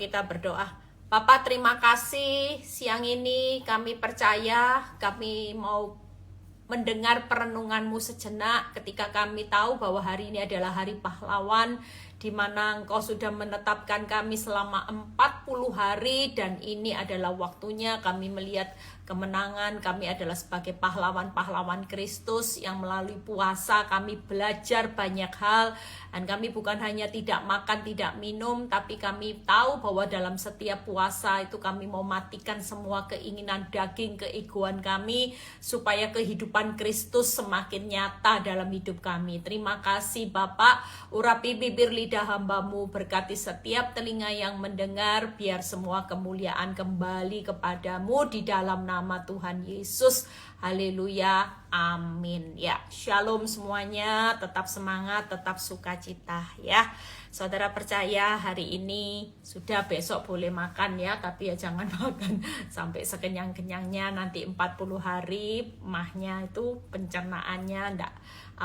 kita berdoa. Bapak, terima kasih siang ini kami percaya, kami mau mendengar perenungan-Mu sejenak ketika kami tahu bahwa hari ini adalah hari pahlawan, di mana Engkau sudah menetapkan kami selama 40 hari, dan ini adalah waktunya kami melihat kemenangan. Kami adalah sebagai pahlawan-pahlawan Kristus yang melalui puasa kami belajar banyak hal, dan kami bukan hanya tidak makan, tidak minum, tapi kami tahu bahwa dalam setiap puasa itu kami mau matikan semua keinginan daging, keegoan kami, supaya kehidupan Kristus semakin nyata dalam hidup kami. Terima kasih Bapak, urapi bibir lidah hamba-Mu, berkati setiap telinga yang mendengar, biar semua kemuliaan kembali kepadamu di dalam nama Tuhan Yesus. Haleluya, amin. Ya, shalom semuanya, tetap semangat, tetap sukacita ya. Saudara percaya hari ini sudah, besok boleh makan ya, tapi ya jangan makan sampai sekenyang-kenyangnya. Nanti 40 hari mahnya itu pencernaannya ndak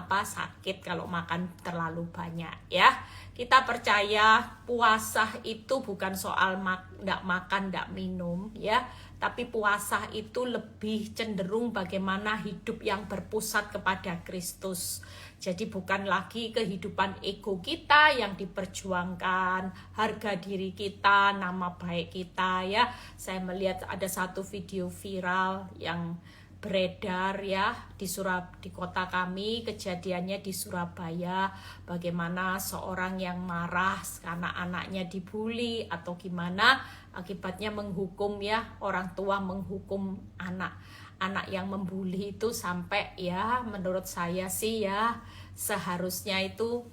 sakit kalau makan terlalu banyak ya. Kita percaya puasa itu bukan soal ndak makan, ndak minum ya, tapi puasa itu lebih cenderung bagaimana hidup yang berpusat kepada Kristus. Jadi bukan lagi kehidupan ego kita yang diperjuangkan, harga diri kita, nama baik kita ya. Saya melihat ada satu video viral yang beredar ya di kota kami, kejadiannya di Surabaya, bagaimana seorang yang marah karena anaknya dibully atau gimana, akibatnya menghukum ya, orang tua menghukum anak yang membuli itu, sampai ya menurut saya sih ya seharusnya itu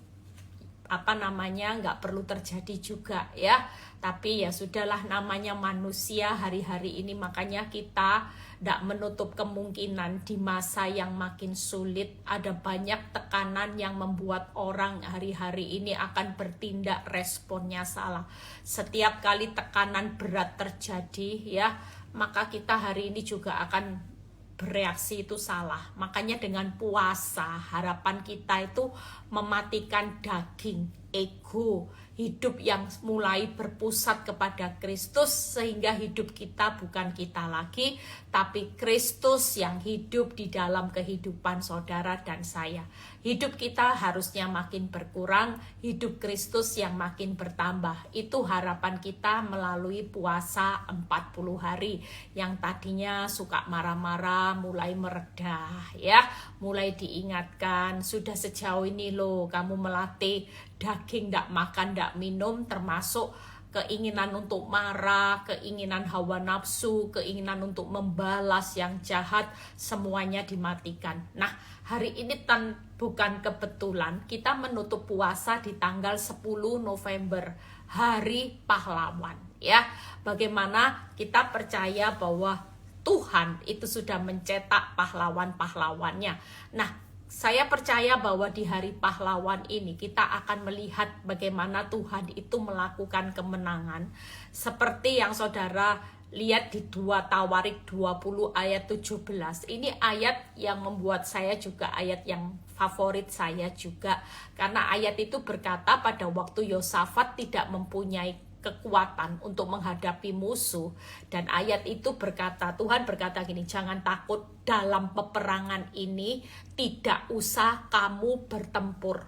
nggak perlu terjadi juga ya, tapi ya sudahlah, namanya manusia hari-hari ini. Makanya kita tidak menutup kemungkinan di masa yang makin sulit ada banyak tekanan yang membuat orang hari-hari ini akan bertindak, responnya salah. Setiap kali tekanan berat terjadi ya, maka kita hari ini juga akan bereaksi itu salah. Makanya dengan puasa harapan kita itu mematikan daging, ego, hidup yang mulai berpusat kepada Kristus, sehingga hidup kita bukan kita lagi, tapi Kristus yang hidup di dalam kehidupan saudara dan saya. Hidup kita harusnya makin berkurang, hidup Kristus yang makin bertambah. Itu harapan kita melalui puasa 40 hari. Yang tadinya suka marah-marah mulai meredah ya, mulai diingatkan, sudah sejauh ini loh kamu melatih daging, ndak makan, ndak minum, termasuk keinginan untuk marah, keinginan hawa nafsu, keinginan untuk membalas yang jahat, semuanya dimatikan. Nah, hari ini bukan kebetulan kita menutup puasa di tanggal 10 November, Hari Pahlawan ya. Bagaimana kita percaya bahwa Tuhan itu sudah mencetak pahlawan-pahlawannya. Nah, saya percaya bahwa di hari pahlawan ini kita akan melihat bagaimana Tuhan itu melakukan kemenangan. Seperti yang saudara lihat di 2 Tawarik 20 ayat 17. Ini ayat yang membuat saya juga ayat yang favorit saya juga. Karena ayat itu berkata pada waktu Yosafat tidak mempunyai kekuatan untuk menghadapi musuh, dan ayat itu berkata, Tuhan berkata gini, jangan takut dalam peperangan ini, tidak usah kamu bertempur.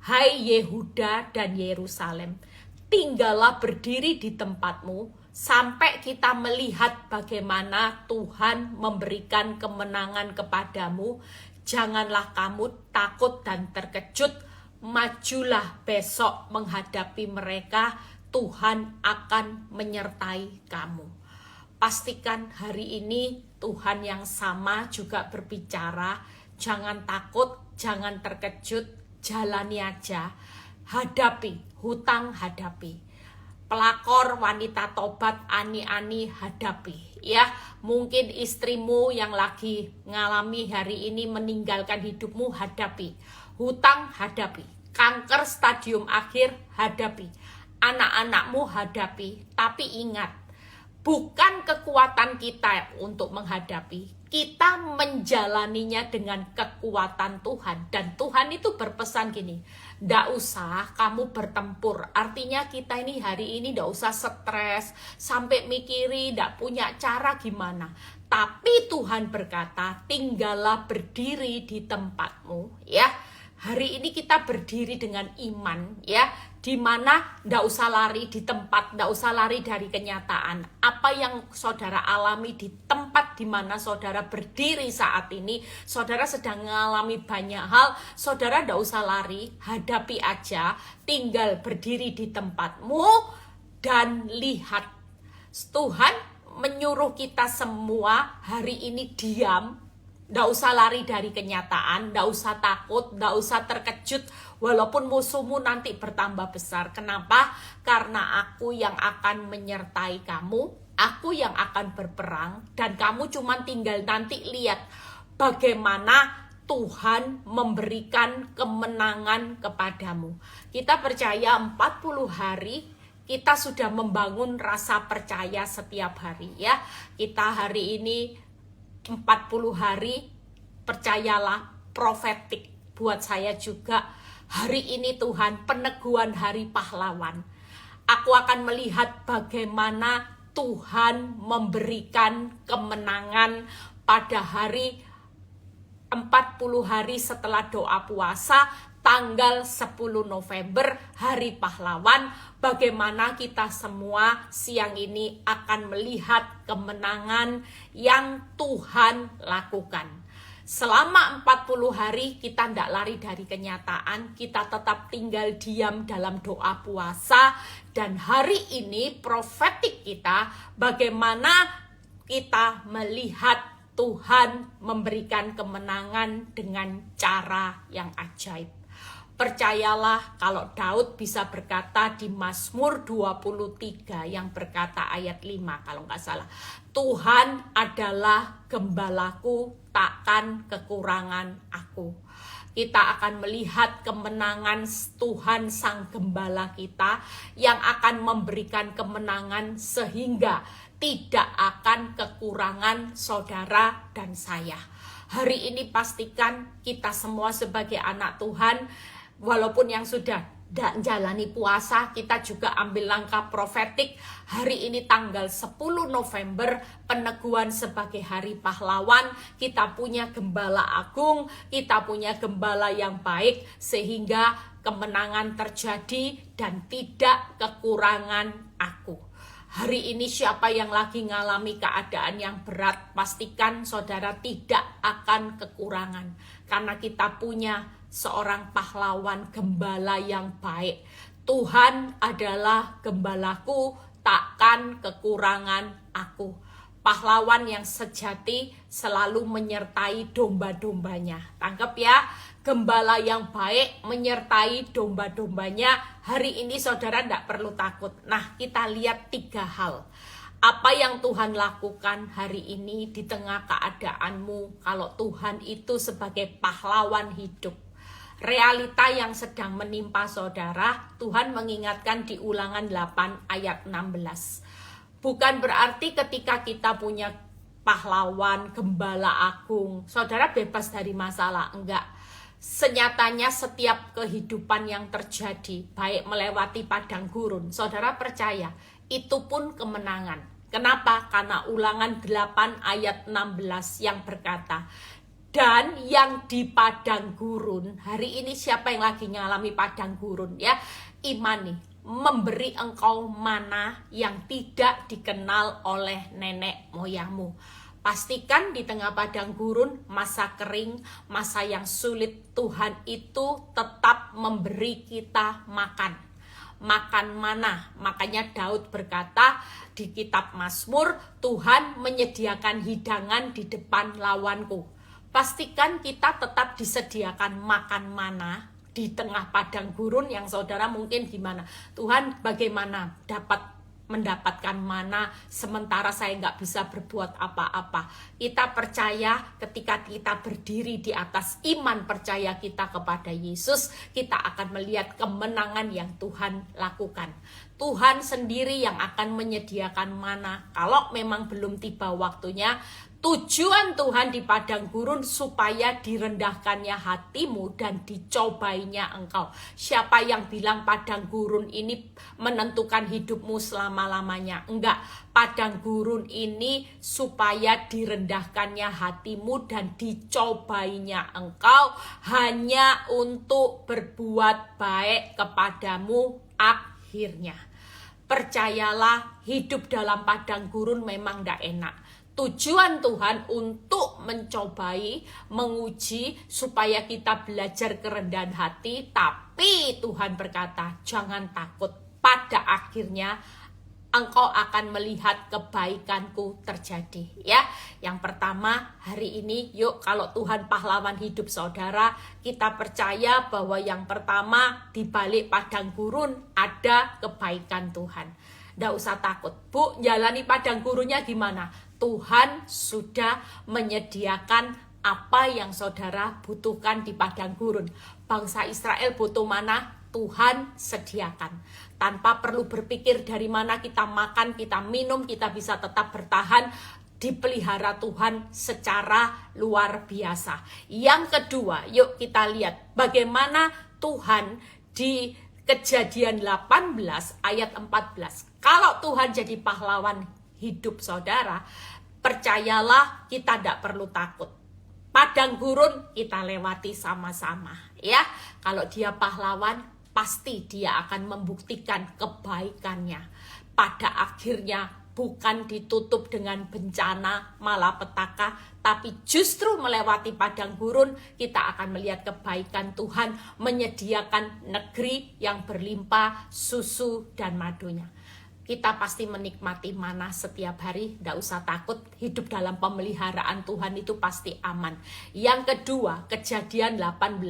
Hai Yehuda dan Yerusalem, tinggallah berdiri di tempatmu sampai kita melihat bagaimana Tuhan memberikan kemenangan kepadamu. Janganlah kamu takut dan terkejut, majulah besok menghadapi mereka, Tuhan akan menyertai kamu. Pastikan hari ini Tuhan yang sama juga berbicara, jangan takut, jangan terkejut, jalani aja, hadapi, hutang hadapi. Pelakor, wanita tobat, ani-ani hadapi ya. Mungkin istrimu yang lagi ngalami hari ini meninggalkan hidupmu, hadapi. Hutang hadapi, kanker stadium akhir hadapi, anak-anakmu hadapi. Tapi ingat, bukan kekuatan kita untuk menghadapi, kita menjalaninya dengan kekuatan Tuhan. Dan Tuhan itu berpesan gini, ndak usah kamu bertempur. Artinya kita ini hari ini ndak usah stres, sampai mikiri ndak punya cara gimana. Tapi Tuhan berkata, tinggallah berdiri di tempatmu, ya. Hari ini kita berdiri dengan iman, ya, di mana ndak usah lari di tempat, ndak usah lari dari kenyataan. Apa yang saudara alami di tempat di mana saudara berdiri saat ini, saudara sedang mengalami banyak hal, saudara ndak usah lari, hadapi aja, tinggal berdiri di tempatmu dan lihat. Tuhan menyuruh kita semua hari ini diam. Nggak usah lari dari kenyataan, nggak usah takut, nggak usah terkejut, walaupun musuhmu nanti bertambah besar. Kenapa? Karena aku yang akan menyertai kamu, aku yang akan berperang, dan kamu cuma tinggal nanti lihat bagaimana Tuhan memberikan kemenangan kepadamu. Kita percaya 40 hari, kita sudah membangun rasa percaya setiap hari, ya. Kita hari ini 40 hari, percayalah, profetik buat saya juga. Hari ini Tuhan, peneguhan hari pahlawan. Aku akan melihat bagaimana Tuhan memberikan kemenangan pada hari 40 hari setelah doa puasa, tanggal 10 November, hari pahlawan. Bagaimana kita semua siang ini akan melihat kemenangan yang Tuhan lakukan. Selama 40 hari kita tidak lari dari kenyataan, kita tetap tinggal diam dalam doa puasa. Dan hari ini profetik kita, bagaimana kita melihat Tuhan memberikan kemenangan dengan cara yang ajaib. Percayalah kalau Daud bisa berkata di Mazmur 23 yang berkata ayat 5 kalau nggak salah. Tuhan adalah gembalaku, takkan kekurangan aku. Kita akan melihat kemenangan Tuhan Sang Gembala kita yang akan memberikan kemenangan sehingga tidak akan kekurangan saudara dan saya. Hari ini pastikan kita semua sebagai anak Tuhan, walaupun yang sudah jalani puasa, kita juga ambil langkah profetik. Hari ini tanggal 10 November, peneguhan sebagai hari pahlawan. Kita punya gembala agung, kita punya gembala yang baik, sehingga kemenangan terjadi dan tidak kekurangan aku. Hari ini siapa yang lagi ngalami keadaan yang berat, pastikan saudara tidak akan kekurangan. Karena kita punya seorang pahlawan gembala yang baik. Tuhan adalah gembalaku, takkan kekurangan aku. Pahlawan yang sejati selalu menyertai domba-dombanya. Tangkap ya, gembala yang baik menyertai domba-dombanya. Hari ini saudara tidak perlu takut. Nah, kita lihat 3 hal. Apa yang Tuhan lakukan hari ini di tengah keadaanmu kalau Tuhan itu sebagai pahlawan hidup. Realita yang sedang menimpa saudara, Tuhan mengingatkan di Ulangan 8 ayat 16. Bukan berarti ketika kita punya pahlawan, gembala agung, saudara bebas dari masalah, enggak. Senyatanya setiap kehidupan yang terjadi, baik melewati padang gurun, saudara percaya, itu pun kemenangan. Kenapa? Karena Ulangan 8 ayat 16 yang berkata, dan yang di padang gurun, hari ini siapa yang lagi ngalami padang gurun ya? Imani, memberi engkau mana yang tidak dikenal oleh nenek moyangmu. Pastikan di tengah padang gurun, masa kering, masa yang sulit, Tuhan itu tetap memberi kita makan. Makan mana? Makanya Daud berkata di kitab Mazmur, Tuhan menyediakan hidangan di depan lawanku. Pastikan kita tetap disediakan makan mana di tengah padang gurun yang saudara mungkin gimana. Tuhan bagaimana dapat mendapatkan mana sementara saya nggak bisa berbuat apa-apa. Kita percaya ketika kita berdiri di atas iman percaya kita kepada Yesus, kita akan melihat kemenangan yang Tuhan lakukan. Tuhan sendiri yang akan menyediakan mana. Kalau memang belum tiba waktunya, Tujuan Tuhan di padang gurun supaya direndahkannya hatimu dan dicobainya engkau. Siapa yang bilang padang gurun ini menentukan hidupmu selama-lamanya? Enggak, padang gurun ini supaya direndahkannya hatimu dan dicobainya engkau hanya untuk berbuat baik kepadamu akhirnya. Percayalah, hidup dalam padang gurun memang tidak enak. Tujuan Tuhan untuk mencobai, menguji, supaya kita belajar kerendahan hati. Tapi Tuhan berkata, jangan takut. Pada akhirnya, engkau akan melihat kebaikanku terjadi. Ya, yang pertama hari ini, yuk kalau Tuhan pahlawan hidup saudara, kita percaya bahwa yang pertama di balik padang gurun ada kebaikan Tuhan. Nggak usah takut, Bu, jalani padang gurunnya gimana? Tuhan sudah menyediakan apa yang saudara butuhkan di padang gurun. Bangsa Israel butuh mana? Tuhan sediakan. Tanpa perlu berpikir dari mana kita makan, kita minum, kita bisa tetap bertahan. Dipelihara Tuhan secara luar biasa. Yang kedua, yuk kita lihat bagaimana Tuhan di Kejadian 18 ayat 14. Kalau Tuhan jadi pahlawan hidup saudara, percayalah kita tidak perlu takut. Padang gurun kita lewati sama-sama, ya. Kalau dia pahlawan, pasti dia akan membuktikan kebaikannya. Pada akhirnya bukan ditutup dengan bencana, malapetaka, tapi justru melewati padang gurun kita akan melihat kebaikan Tuhan menyediakan negeri yang berlimpah susu dan madunya. Kita pasti menikmati mana setiap hari, tidak usah takut, hidup dalam pemeliharaan Tuhan itu pasti aman. Yang kedua, Kejadian 18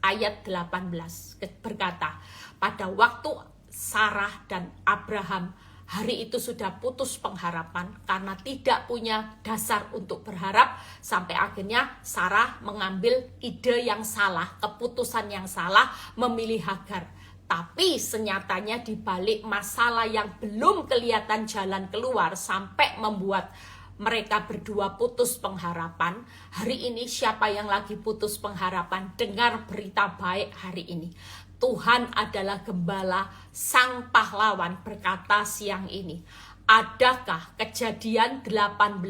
ayat 18 berkata, pada waktu Sarah dan Abraham hari itu sudah putus pengharapan karena tidak punya dasar untuk berharap, sampai akhirnya Sarah mengambil ide yang salah, keputusan yang salah, memilih Hagar. Tapi senyatanya di balik masalah yang belum kelihatan jalan keluar sampai membuat mereka berdua putus pengharapan. Hari ini siapa yang lagi putus pengharapan? Dengar berita baik hari ini. Tuhan adalah gembala, sang pahlawan berkata siang ini. Adakah Kejadian 18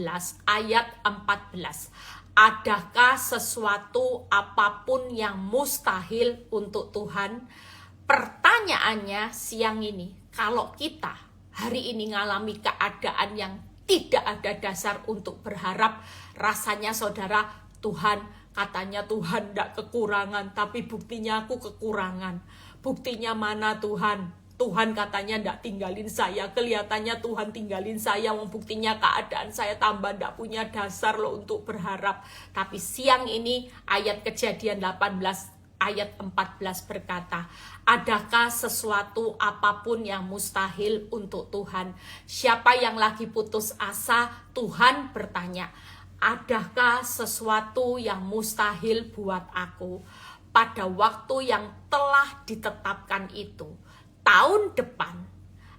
ayat 14? Adakah sesuatu apapun yang mustahil untuk Tuhan? Pertanyaannya siang ini, kalau kita hari ini ngalami keadaan yang tidak ada dasar untuk berharap, rasanya saudara, Tuhan katanya Tuhan tidak kekurangan, tapi buktinya aku kekurangan. Buktinya mana Tuhan? Tuhan katanya tidak tinggalin saya, kelihatannya Tuhan tinggalin saya, buktinya keadaan saya tambah tidak punya dasar loh untuk berharap. Tapi siang ini ayat Kejadian 18 ayat 14 berkata, adakah sesuatu apapun yang mustahil untuk Tuhan? Siapa yang lagi putus asa, Tuhan bertanya, adakah sesuatu yang mustahil buat aku? Pada waktu yang telah ditetapkan itu, tahun depan,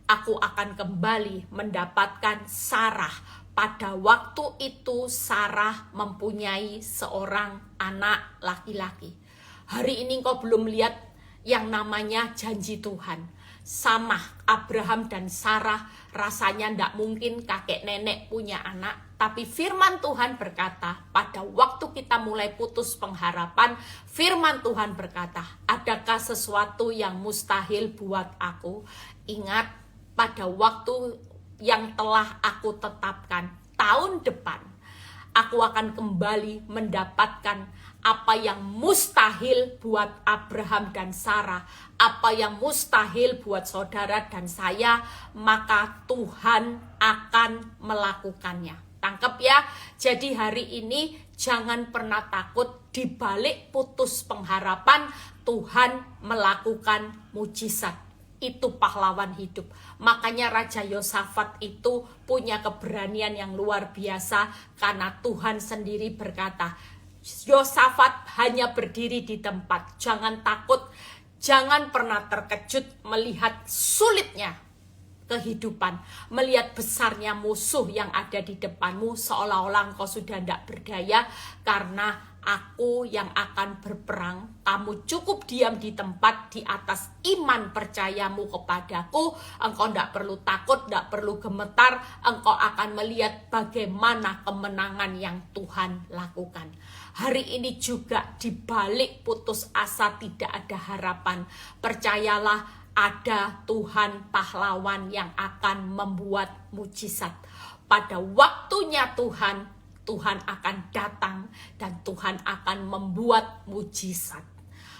aku akan kembali mendapatkan Sarah. Pada waktu itu Sarah mempunyai seorang anak laki-laki. Hari ini kau belum lihat yang namanya janji Tuhan. Sama Abraham dan Sarah, rasanya tidak mungkin kakek nenek punya anak. Tapi firman Tuhan berkata, pada waktu kita mulai putus pengharapan, firman Tuhan berkata, adakah sesuatu yang mustahil buat aku? Ingat, pada waktu yang telah aku tetapkan, tahun depan, aku akan kembali mendapatkan apa yang mustahil buat Abraham dan Sarah, apa yang mustahil buat saudara dan saya, maka Tuhan akan melakukannya. Tangkap ya. Jadi hari ini jangan pernah takut, di balik putus pengharapan Tuhan melakukan mujizat. Itu pahlawan hidup. Makanya Raja Yosafat itu punya keberanian yang luar biasa, karena Tuhan sendiri berkata, Yosafat hanya berdiri di tempat, jangan takut, jangan pernah terkejut melihat sulitnya kehidupan, melihat besarnya musuh yang ada di depanmu, seolah-olah engkau sudah tidak berdaya karena aku yang akan berperang. Kamu cukup diam di tempat di atas iman percayamu kepadaku. Engkau tidak perlu takut, tidak perlu gemetar. Engkau akan melihat bagaimana kemenangan yang Tuhan lakukan. Hari ini juga di balik putus asa tidak ada harapan. Percayalah, ada Tuhan pahlawan yang akan membuat mujizat. Pada waktunya Tuhan akan datang dan Tuhan akan membuat mujizat.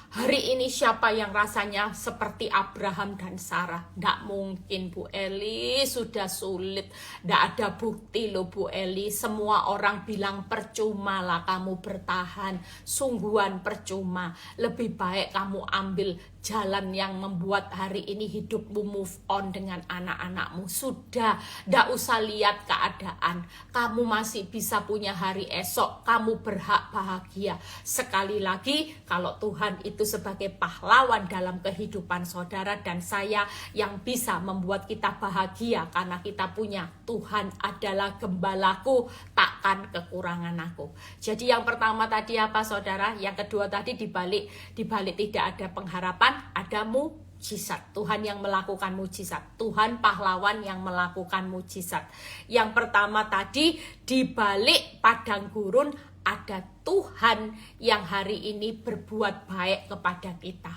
Hari ini siapa yang rasanya seperti Abraham dan Sarah? Tidak mungkin Bu Eli, sudah sulit. Tidak ada bukti loh Bu Eli. Semua orang bilang percuma lah kamu bertahan. Sungguhan percuma. Lebih baik kamu ambil jalan yang membuat hari ini hidupmu move on dengan anak-anakmu. Sudah, tidak usah lihat keadaan. Kamu masih bisa punya hari esok. Kamu berhak bahagia. Sekali lagi, kalau Tuhan itu sebagai pahlawan dalam kehidupan saudara dan saya yang bisa membuat kita bahagia karena kita punya Tuhan adalah gembalaku, takkan kekurangan aku. Jadi yang pertama tadi apa saudara? Yang kedua tadi dibalik tidak ada pengharapan, ada mujizat. Tuhan yang melakukan mujizat. Tuhan pahlawan yang melakukan mujizat. Yang pertama tadi dibalik padang gurun ada Tuhan yang hari ini berbuat baik kepada kita.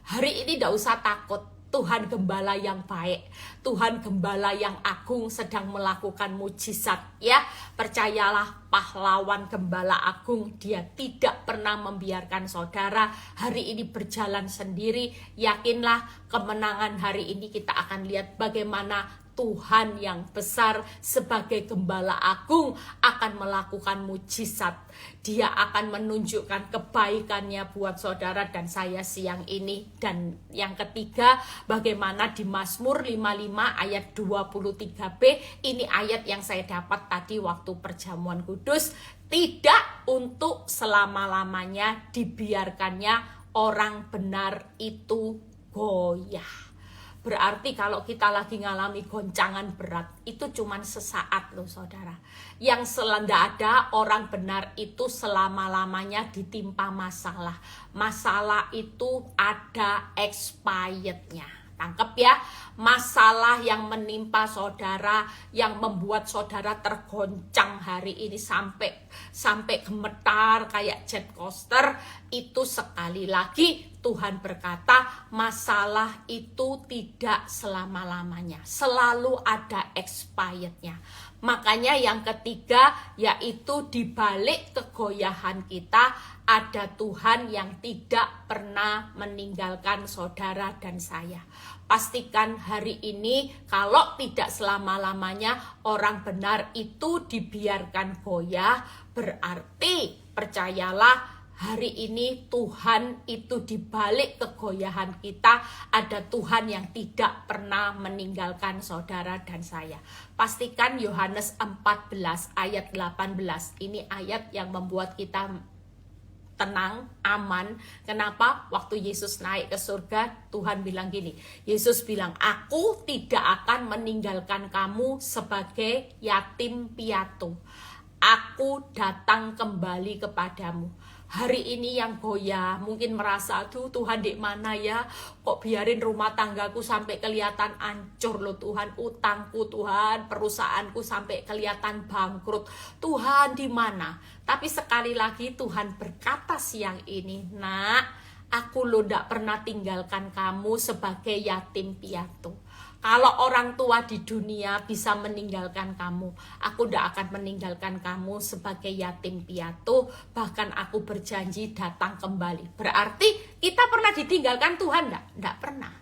Hari ini tidak usah takut. Tuhan gembala yang baik, Tuhan gembala yang agung sedang melakukan mujizat ya. Percayalah, pahlawan gembala agung, dia tidak pernah membiarkan saudara hari ini berjalan sendiri. Yakinlah, kemenangan hari ini kita akan lihat bagaimana Tuhan yang besar sebagai gembala agung akan melakukan mujizat. Dia akan menunjukkan kebaikannya buat saudara dan saya siang ini. Dan yang ketiga, bagaimana di Mazmur 55 ayat 23b, ini ayat yang saya dapat tadi waktu perjamuan kudus. Tidak untuk selama-lamanya dibiarkannya orang benar itu goyah. Berarti kalau kita lagi ngalami goncangan berat, itu cuman sesaat loh saudara. Yang tidak ada orang benar itu selama-lamanya ditimpa masalah. Masalah itu ada expirednya. Tangkep ya, masalah yang menimpa saudara, yang membuat saudara tergoncang hari ini sampai gemetar kayak jet coaster, itu sekali lagi Tuhan berkata masalah itu tidak selama-lamanya, selalu ada expirednya. Makanya yang ketiga yaitu dibalik kegoyahan kita ada Tuhan yang tidak pernah meninggalkan saudara dan saya. Pastikan hari ini kalau tidak selama-lamanya orang benar itu dibiarkan goyah, berarti percayalah hari ini Tuhan itu dibalik kegoyahan kita ada Tuhan yang tidak pernah meninggalkan saudara dan saya. Pastikan Yohanes 14 ayat 18. Ini ayat yang membuat kita tenang, aman. Kenapa? Waktu Yesus naik ke surga, Tuhan bilang gini. Yesus bilang, aku tidak akan meninggalkan kamu sebagai yatim piatu. Aku datang kembali kepadamu. Hari ini yang goyah, mungkin merasa, aduh Tuhan di mana ya? Kok biarin rumah tanggaku sampai kelihatan hancur loh Tuhan, utangku Tuhan, perusahaanku sampai kelihatan bangkrut. Tuhan di mana? Tapi sekali lagi Tuhan berkata siang ini, nak, aku lo ndak pernah tinggalkan kamu sebagai yatim piatu. Kalau orang tua di dunia bisa meninggalkan kamu, aku tidak akan meninggalkan kamu sebagai yatim piatu, bahkan aku berjanji datang kembali. Berarti kita pernah ditinggalkan Tuhan enggak? Enggak pernah.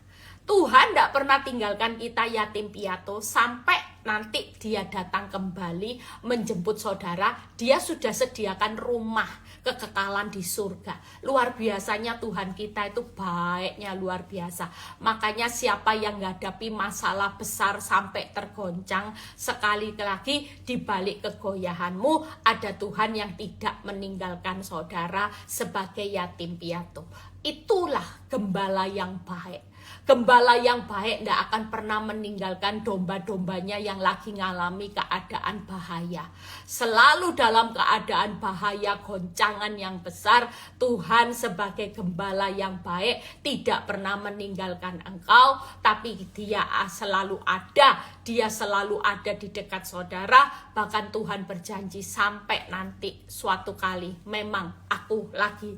Tuhan tidak pernah tinggalkan kita yatim piatu sampai nanti dia datang kembali menjemput saudara. Dia sudah sediakan rumah kekekalan di surga. Luar biasanya Tuhan kita itu baiknya luar biasa. Makanya siapa yang menghadapi masalah besar sampai tergoncang, sekali lagi di balik kegoyahanmu ada Tuhan yang tidak meninggalkan saudara sebagai yatim piatu. Itulah gembala yang baik. Gembala yang baik tidak akan pernah meninggalkan domba-dombanya yang lagi ngalami keadaan bahaya. Selalu dalam keadaan bahaya, goncangan yang besar, Tuhan sebagai gembala yang baik tidak pernah meninggalkan engkau, tapi Dia selalu ada. Dia selalu ada di dekat saudara. Bahkan Tuhan berjanji sampai nanti suatu kali memang aku lagi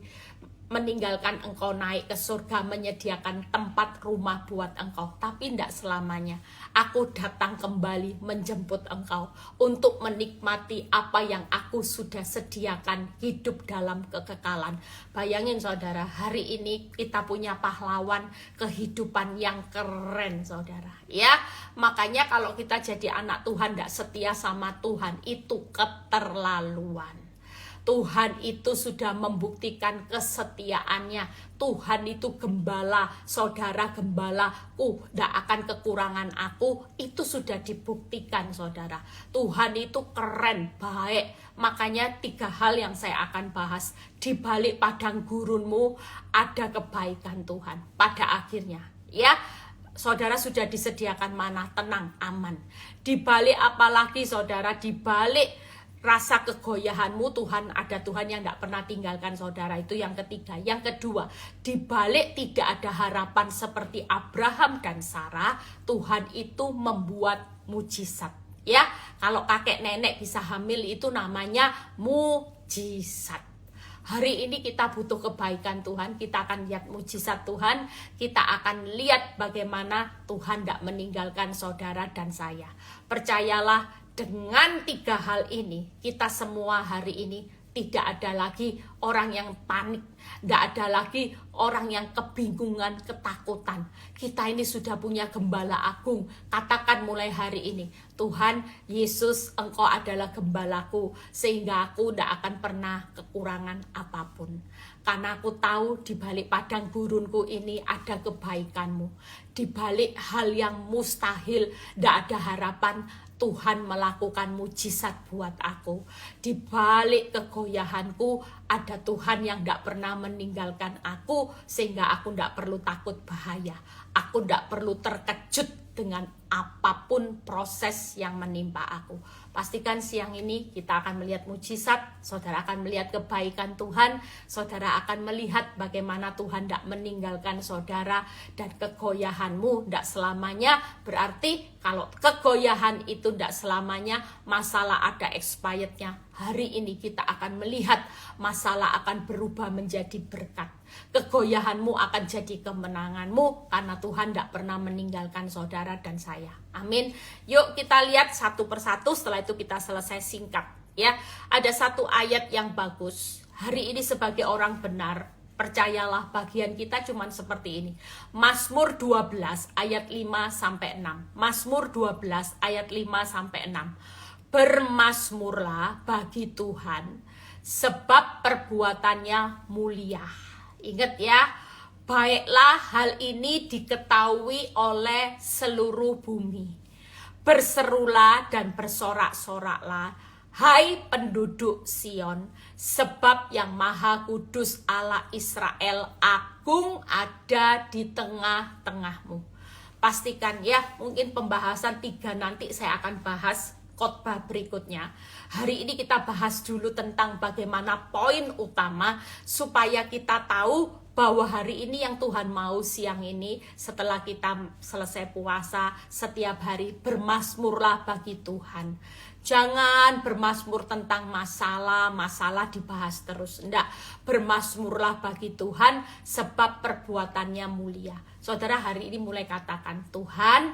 meninggalkan engkau naik ke surga, menyediakan tempat rumah buat engkau. Tapi tidak selamanya. Aku datang kembali menjemput engkau untuk menikmati apa yang aku sudah sediakan, hidup dalam kekekalan. Bayangin saudara, hari ini kita punya pahlawan kehidupan yang keren saudara. Ya, makanya kalau kita jadi anak Tuhan tidak setia sama Tuhan, itu keterlaluan. Tuhan itu sudah membuktikan kesetiaannya. Tuhan itu gembala, saudara gembalaku, tidak akan kekurangan aku. Itu sudah dibuktikan saudara. Tuhan itu keren, baik. Makanya 3 hal yang saya akan bahas. Di balik padang gurunmu ada kebaikan Tuhan pada akhirnya. Ya, saudara sudah disediakan mana, tenang, aman. Di balik apalagi saudara, di balik rasa kegoyahanmu, ada Tuhan yang tidak pernah tinggalkan saudara. Itu yang ketiga. Yang kedua, di balik tidak ada harapan seperti Abraham dan Sarah, Tuhan itu membuat mujizat. Ya, kalau kakek nenek bisa hamil itu namanya mujizat. Hari ini kita butuh kebaikan Tuhan, kita akan lihat mujizat Tuhan, kita akan lihat bagaimana Tuhan tidak meninggalkan saudara dan saya. Percayalah, dengan 3 hal ini, kita semua hari ini tidak ada lagi orang yang panik, tidak ada lagi orang yang kebingungan, ketakutan. Kita ini sudah punya gembala agung. Katakan mulai hari ini, Tuhan Yesus, Engkau adalah gembalaku, sehingga aku tidak akan pernah kekurangan apapun. Karena aku tahu di balik padang gurunku ini ada kebaikan-Mu. Di balik hal yang mustahil, tidak ada harapan, Tuhan melakukan mujizat buat aku. Di balik kegoyahanku ada Tuhan yang tidak pernah meninggalkan aku, sehingga aku tidak perlu takut bahaya. Aku tidak perlu terkejut dengan apapun proses yang menimpa aku. Pastikan siang ini kita akan melihat mujizat, saudara akan melihat kebaikan Tuhan, saudara akan melihat bagaimana Tuhan tidak meninggalkan saudara, dan kegoyahanmu tidak selamanya. Berarti kalau kegoyahan itu tidak selamanya, masalah ada expirednya. Hari ini kita akan melihat masalah akan berubah menjadi berkat. Kegoyahanmu akan jadi kemenanganmu, karena Tuhan tidak pernah meninggalkan saudara dan saya. Amin. Yuk kita lihat satu persatu, setelah itu kita selesai singkat. Ya, ada satu ayat yang bagus. Hari ini sebagai orang benar, percayalah bagian kita cuman seperti ini. Mazmur 12 ayat 5-6. Mazmur 12 ayat 5-6. Bermazmurlah bagi Tuhan, sebab perbuatannya mulia. Ingat ya, baiklah hal ini diketahui oleh seluruh bumi. Berserulah dan bersorak-soraklah, hai penduduk Sion, sebab yang Maha Kudus Allah Israel agung ada di tengah-tengahmu. Pastikan ya, mungkin pembahasan 3 nanti saya akan bahas khotbah berikutnya. Hari ini kita bahas dulu tentang bagaimana poin utama supaya kita tahu bahwa hari ini yang Tuhan mau siang ini, setelah kita selesai puasa, setiap hari bermazmurlah bagi Tuhan. Jangan bermazmur tentang masalah dibahas terus. Enggak, bermazmurlah bagi Tuhan sebab perbuatannya mulia. Saudara hari ini mulai katakan, Tuhan,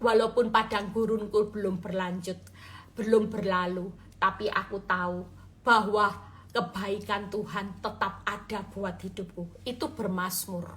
walaupun padang gurunku belum berlalu, tapi aku tahu bahwa kebaikan Tuhan tetap ada buat hidupku. Itu bermazmur.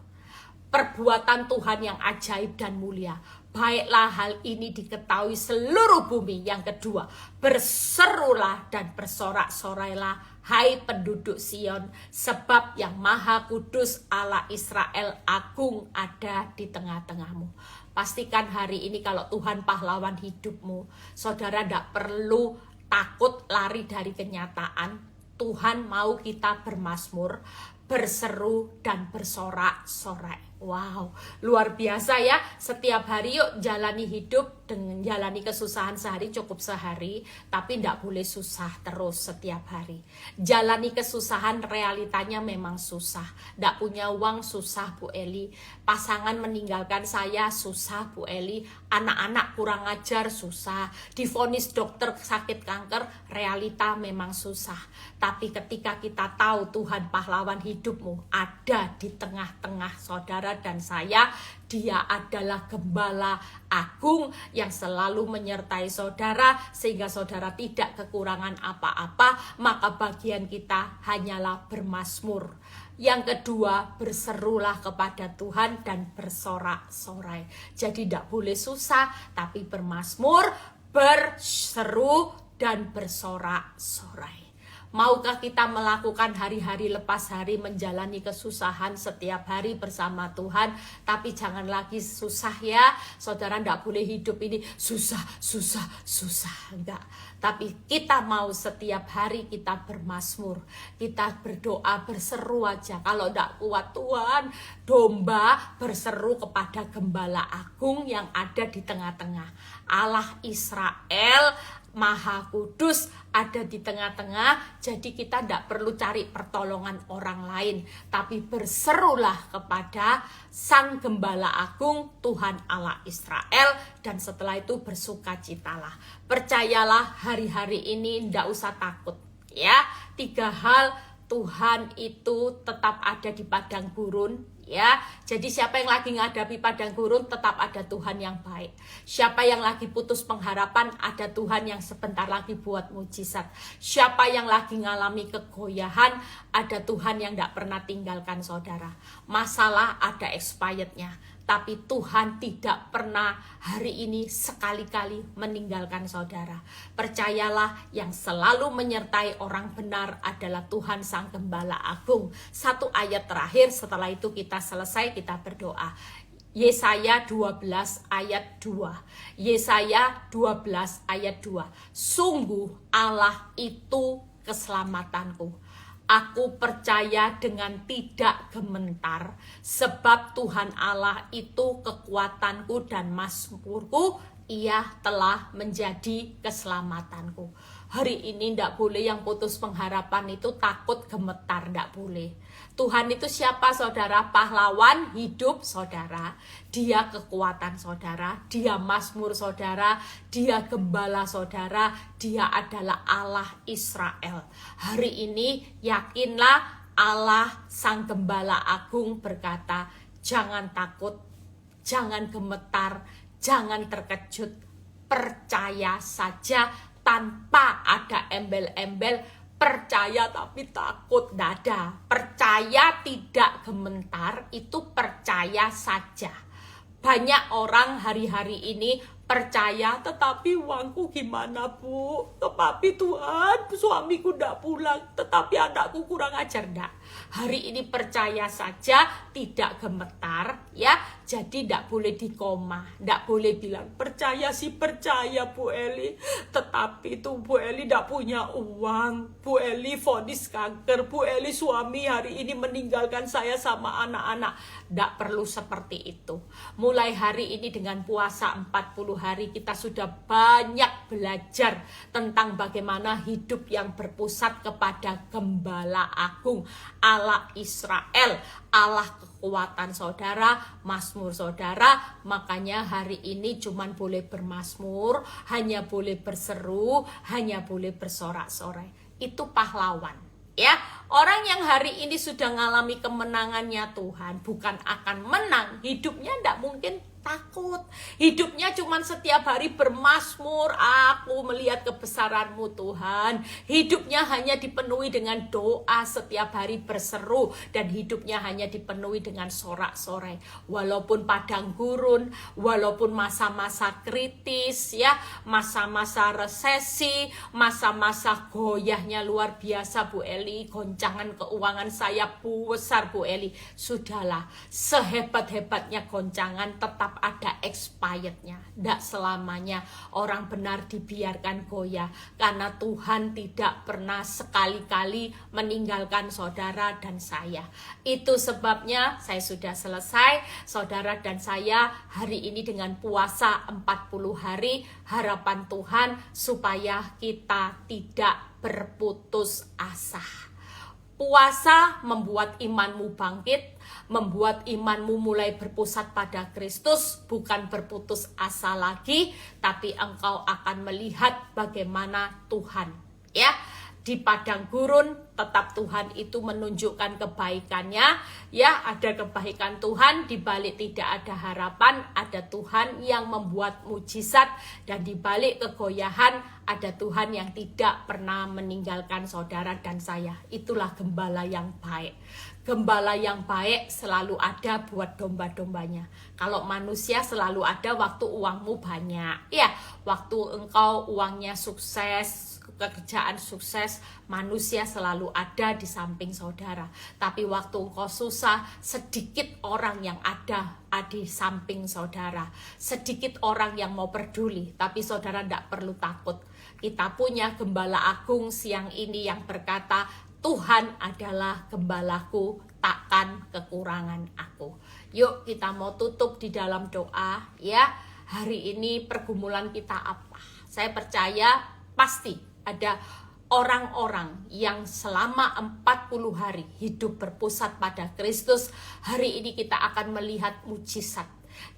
Perbuatan Tuhan yang ajaib dan mulia. Baiklah hal ini diketahui seluruh bumi. Yang kedua, berserulah dan bersorak-sorailah, hai penduduk Sion, sebab yang Maha Kudus Allah Israel agung ada di tengah-tengahmu. Pastikan hari ini kalau Tuhan pahlawan hidupmu, saudara tidak perlu takut lari dari kenyataan. Tuhan mau kita bermazmur, berseru dan bersorak-sorai. Wow, luar biasa ya. Setiap hari yuk jalani hidup dengan jalani kesusahan sehari cukup sehari, tapi tidak boleh susah terus setiap hari. Jalani kesusahan realitanya memang susah. Tidak punya uang susah Bu Eli. Pasangan meninggalkan saya susah Bu Eli. Anak-anak kurang ajar susah. Divonis dokter sakit kanker, realita memang susah. Tapi ketika kita tahu Tuhan pahlawan hidupmu ada di tengah-tengah saudara dan saya, Dia adalah gembala agung yang selalu menyertai saudara sehingga saudara tidak kekurangan apa-apa, maka bagian kita hanyalah bermazmur. Yang kedua, berserulah kepada Tuhan dan bersorak-sorai. Jadi tidak boleh susah, tapi bermazmur, berseru dan bersorak-sorai. Maukah kita melakukan hari-hari lepas hari menjalani kesusahan setiap hari bersama Tuhan? Tapi jangan lagi susah ya. Saudara tidak boleh hidup ini susah. Enggak. Tapi kita mau setiap hari kita bermazmur. Kita berdoa, berseru aja. Kalau tidak kuat Tuhan, domba berseru kepada gembala agung yang ada di tengah-tengah. Allah Israel Maha Kudus ada di tengah-tengah, jadi kita tidak perlu cari pertolongan orang lain, tapi berserulah kepada Sang Gembala Agung Tuhan Allah Israel, dan setelah itu bersukacitalah. Percayalah hari-hari ini tidak usah takut ya. 3 hal, Tuhan itu tetap ada di padang gurun. Ya, jadi siapa yang lagi menghadapi padang gurun tetap ada Tuhan yang baik. Siapa yang lagi putus pengharapan ada Tuhan yang sebentar lagi buat mujizat. Siapa yang lagi ngalami kegoyahan ada Tuhan yang tidak pernah tinggalkan saudara. Masalah ada expirednya, tapi Tuhan tidak pernah hari ini sekali-kali meninggalkan saudara. Percayalah, yang selalu menyertai orang benar adalah Tuhan Sang Gembala Agung. 1 ayat terakhir, setelah itu kita selesai, kita berdoa. Yesaya 12 ayat 2. Yesaya 12 ayat 2. Sungguh Allah itu keselamatanku. Aku percaya dengan tidak gementar, sebab Tuhan Allah itu kekuatanku dan mazmurku, Ia telah menjadi keselamatanku. Hari ini tidak boleh yang putus pengharapan itu takut gemetar, tidak boleh. Tuhan itu siapa saudara? Pahlawan hidup saudara. Dia kekuatan saudara, Dia mazmur saudara, Dia gembala saudara, Dia adalah Allah Israel. Hari ini yakinlah, Allah Sang Gembala Agung berkata, jangan takut, jangan gemetar, jangan terkejut, percaya saja tanpa ada embel-embel. Percaya tapi takut, dada. Percaya tidak gementar, itu percaya saja. Banyak orang hari-hari ini percaya, tetapi uangku gimana Bu? Tetapi Tuhan, suamiku tidak pulang, tetapi anakku kurang ajar. Enggak. Hari ini percaya saja, tidak gemetar ya. Jadi tidak boleh dikoma, tidak boleh bilang percaya sih percaya Bu Eli, tetapi itu Bu Eli tidak punya uang, Bu Eli vonis kanker, Bu Eli suami hari ini meninggalkan saya sama anak-anak. Tidak perlu seperti itu. Mulai hari ini dengan puasa 40 hari kita sudah banyak belajar tentang bagaimana hidup yang berpusat kepada Gembala Agung, Allah Israel, Allah kekuatan saudara, mazmur saudara. Makanya hari ini cuman boleh bermazmur, hanya boleh berseru, hanya boleh bersorak-sorai. Itu pahlawan. Ya, orang yang hari ini sudah mengalami kemenangannya Tuhan, bukan akan menang, hidupnya tidak mungkin takut. Hidupnya cuman setiap hari bermazmur, aku melihat kebesaran-Mu Tuhan. Hidupnya hanya dipenuhi dengan doa, setiap hari berseru, dan hidupnya hanya dipenuhi dengan sorak-sorai. Walaupun padang gurun, walaupun masa-masa kritis ya, masa-masa resesi, masa-masa goyahnya luar biasa Bu Eli, goncangan keuangan saya besar Bu Eli. Sudahlah, sehebat-hebatnya goncangan tetap ada expirednya. Tidak selamanya orang benar dibiarkan biarkan goyah, karena Tuhan tidak pernah sekali-kali meninggalkan saudara dan saya. Itu sebabnya saya sudah selesai, saudara dan saya hari ini dengan puasa 40 hari, harapan Tuhan supaya kita tidak berputus asa. Puasa membuat imanmu bangkit, membuat imanmu mulai berpusat pada Kristus, bukan berputus asa lagi, tapi engkau akan melihat bagaimana Tuhan, ya. Di padang gurun tetap Tuhan itu menunjukkan kebaikannya, ya, ada kebaikan Tuhan, di balik tidak ada harapan ada Tuhan yang membuat mujizat, dan di balik kegoyahan ada Tuhan yang tidak pernah meninggalkan saudara dan saya. Itulah gembala yang baik. Gembala yang baik selalu ada buat domba-dombanya. Kalau manusia selalu ada waktu uangmu banyak, ya, waktu engkau uangnya sukses, pekerjaan sukses, manusia selalu ada di samping saudara. Tapi waktu engkau susah, sedikit orang yang ada di samping saudara. Sedikit orang yang mau peduli, tapi saudara tidak perlu takut. Kita punya gembala agung siang ini yang berkata, Tuhan adalah gembalaku, takkan kekurangan aku. Yuk kita mau tutup di dalam doa, ya. Hari ini pergumulan kita apa? Saya percaya pasti ada orang-orang yang selama 40 hari hidup berpusat pada Kristus. Hari ini kita akan melihat mujizat.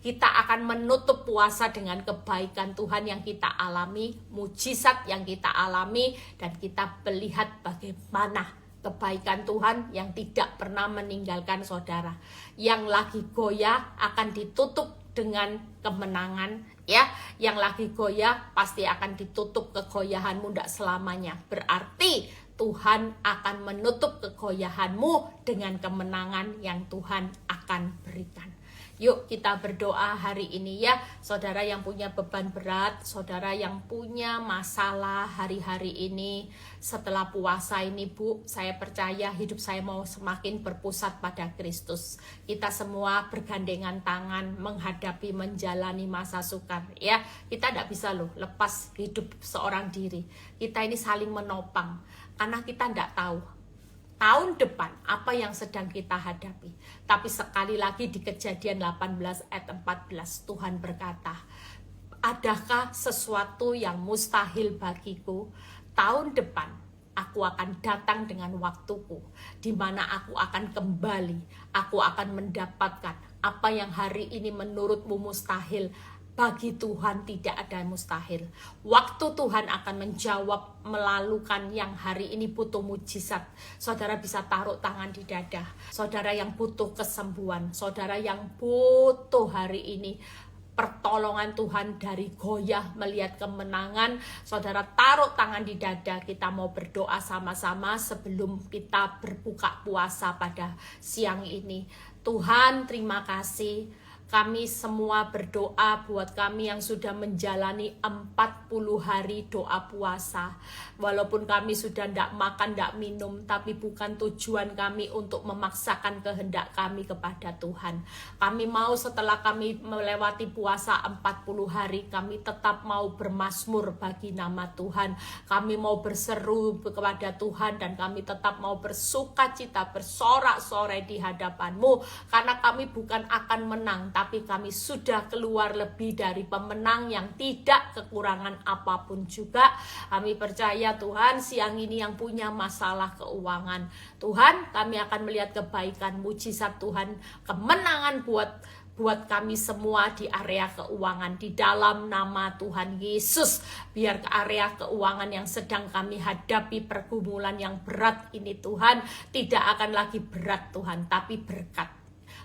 Kita akan menutup puasa dengan kebaikan Tuhan yang kita alami, mujizat yang kita alami, dan kita melihat bagaimana kebaikan Tuhan yang tidak pernah meninggalkan saudara. Yang lagi goyah akan ditutup dengan kemenangan, ya. Yang lagi goyah pasti akan ditutup kegoyahanmu tidak selamanya. Berarti Tuhan akan menutup kegoyahanmu dengan kemenangan yang Tuhan akan berikan. Yuk kita berdoa hari ini, ya. Saudara yang punya beban berat, saudara yang punya masalah hari-hari ini, setelah puasa ini, Bu, saya percaya hidup saya mau semakin berpusat pada Kristus. Kita semua bergandengan tangan menghadapi, menjalani masa sukar, ya. Kita tidak bisa loh lepas hidup seorang diri. Kita ini saling menopang, karena kita tidak tahu tahun depan apa yang sedang kita hadapi. Tapi sekali lagi di Kejadian 18 ayat 14 Tuhan berkata, adakah sesuatu yang mustahil bagiku? Tahun depan aku akan datang dengan waktuku, di mana aku akan kembali, aku akan mendapatkan apa yang hari ini menurutmu mustahil. Bagi Tuhan tidak ada yang mustahil. Waktu Tuhan akan menjawab melalukan yang hari ini butuh mujizat. Saudara bisa taruh tangan di dada. Saudara yang butuh kesembuhan, saudara yang butuh hari ini pertolongan Tuhan dari goyah melihat kemenangan, saudara taruh tangan di dada. Kita mau berdoa sama-sama sebelum kita berbuka puasa pada siang ini. Tuhan, terima kasih. Kami semua berdoa buat kami yang sudah menjalani 40 hari doa puasa. Walaupun kami sudah tidak makan, tidak minum, tapi bukan tujuan kami untuk memaksakan kehendak kami kepada Tuhan. Kami mau setelah kami melewati puasa 40 hari, kami tetap mau bermazmur bagi nama Tuhan. Kami mau berseru kepada Tuhan, dan kami tetap mau bersukacita, bersorak-sorai di hadapan-Mu. Karena kami bukan akan menang, tapi kami sudah keluar lebih dari pemenang yang tidak kekurangan apapun juga. Kami percaya Tuhan, siang ini yang punya masalah keuangan, Tuhan, kami akan melihat kebaikan, mujizat Tuhan, kemenangan buat kami semua di area keuangan, di dalam nama Tuhan Yesus. Biar ke area keuangan yang sedang kami hadapi, pergumulan yang berat ini Tuhan, tidak akan lagi berat Tuhan, tapi berkat.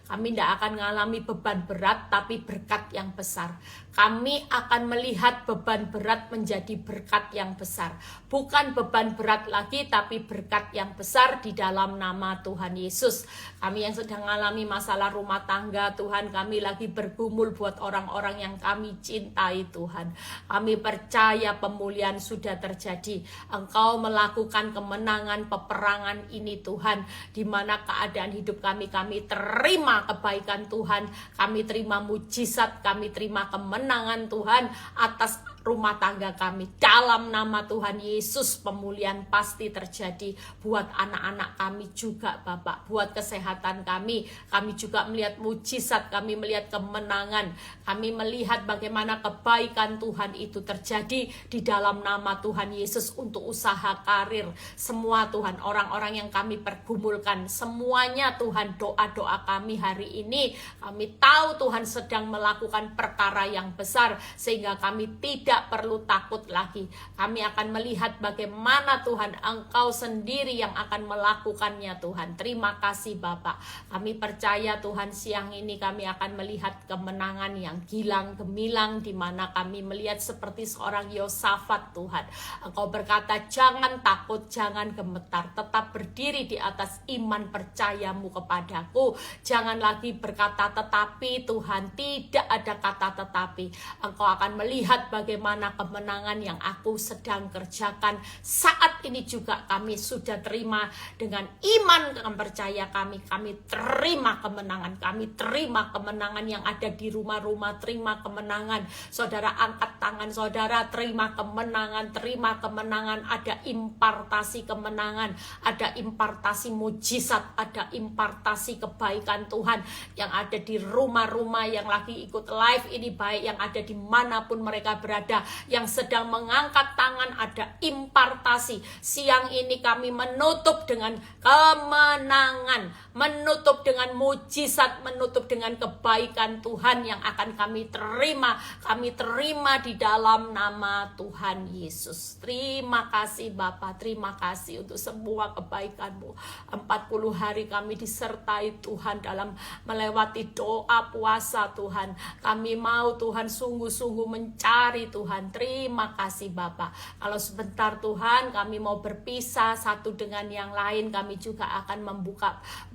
Kami tidak akan mengalami beban berat, tapi berkat yang besar. Kami akan melihat beban berat menjadi berkat yang besar. Bukan beban berat lagi, tapi berkat yang besar di dalam nama Tuhan Yesus. Kami yang sedang mengalami masalah rumah tangga, Tuhan, kami lagi bergumul buat orang-orang yang kami cintai, Tuhan. Kami percaya pemulihan sudah terjadi. Engkau melakukan kemenangan peperangan ini, Tuhan. Di mana keadaan hidup kami terima kebaikan Tuhan, kami terima mujizat, kami terima kemenangan Tuhan atas rumah tangga kami. Dalam nama Tuhan Yesus, pemulihan pasti terjadi buat anak-anak kami juga Bapak, buat kesehatan kami. Kami juga melihat mujizat, kami melihat kemenangan, kami melihat bagaimana kebaikan Tuhan itu terjadi di dalam nama Tuhan Yesus untuk usaha karir. Semua Tuhan, orang-orang yang kami pergumulkan, semuanya Tuhan, doa-doa kami hari ini, kami tahu Tuhan sedang melakukan perkara yang besar, sehingga kami tidak perlu takut lagi. Kami akan melihat bagaimana Tuhan Engkau sendiri yang akan melakukannya Tuhan. Terima kasih Bapak. Kami percaya Tuhan, siang ini kami akan melihat kemenangan yang gilang gemilang, di mana kami melihat seperti seorang Yosafat Tuhan. Engkau berkata, jangan takut, jangan gemetar, tetap berdiri di atas iman percayamu kepadaku. Jangan lagi berkata tetapi Tuhan, tidak ada kata tetapi. Engkau akan melihat bagaimana kemenangan yang aku sedang kerjakan. Saat ini juga kami sudah terima dengan iman dan percaya kami terima kemenangan. Kami terima kemenangan yang ada di rumah-rumah, terima kemenangan. Saudara angkat tangan saudara, terima kemenangan, terima kemenangan. Ada impartasi kemenangan, ada impartasi mujizat, ada impartasi kebaikan Tuhan yang ada di rumah-rumah yang lagi ikut live ini, baik yang ada dimanapun mereka berada, yang sedang mengangkat tangan, ada impartasi. Siang ini kami menutup dengan kemenangan, menutup dengan mujizat, menutup dengan kebaikan Tuhan yang akan kami terima. Kami terima di dalam nama Tuhan Yesus. Terima kasih Bapa, terima kasih untuk semua kebaikan-Mu. 40 hari kami disertai Tuhan dalam melewati doa puasa Tuhan. Kami mau Tuhan sungguh-sungguh mencari Tuhan. Terima kasih Bapa. Kalau sebentar Tuhan kami mau berpisah satu dengan yang lain, kami juga akan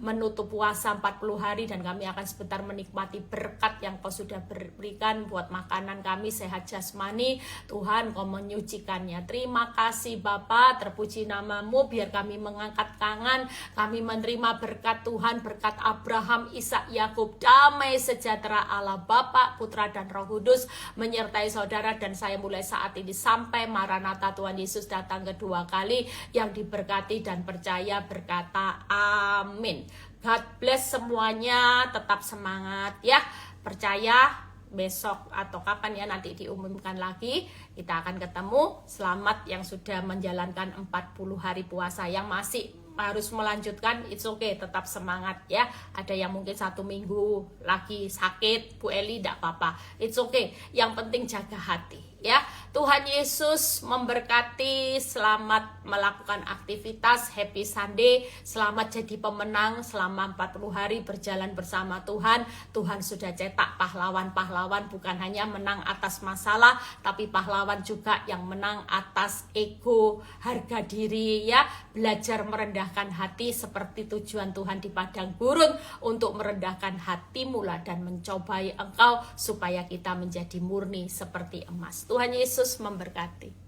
menutup puasa 40 hari dan kami akan sebentar menikmati berkat yang Kau sudah berikan buat makanan kami, sehat jasmani. Tuhan Kau menyucikannya. Terima kasih Bapa, terpuji nama-Mu. Biar kami mengangkat tangan, kami menerima berkat Tuhan, berkat Abraham, Ishak, Yakub, damai sejahtera Allah Bapa, Putra dan Roh Kudus menyertai saudara dan saya mulai saat ini sampai Maranatha Tuhan Yesus datang kedua kali. Yang diberkati dan percaya berkata amin. God bless semuanya, tetap semangat ya. Percaya besok atau kapan ya nanti diumumkan lagi kita akan ketemu. Selamat yang sudah menjalankan 40 hari puasa, yang masih harus melanjutkan, it's okay, tetap semangat ya. Ada yang mungkin 1 minggu lagi sakit, Bu Eli, tidak apa-apa, it's okay. Yang penting jaga hati ya. Tuhan Yesus memberkati. Selamat melakukan aktivitas. Happy Sunday. Selamat jadi pemenang selama 40 hari berjalan bersama Tuhan. Tuhan sudah cetak pahlawan-pahlawan, bukan hanya menang atas masalah, tapi pahlawan juga yang menang atas ego, harga diri ya. Belajar merendahkan hati seperti tujuan Tuhan di padang gurun, untuk merendahkan hati mula dan mencobai engkau supaya kita menjadi murni seperti emas. Tuhan Yesus memberkati.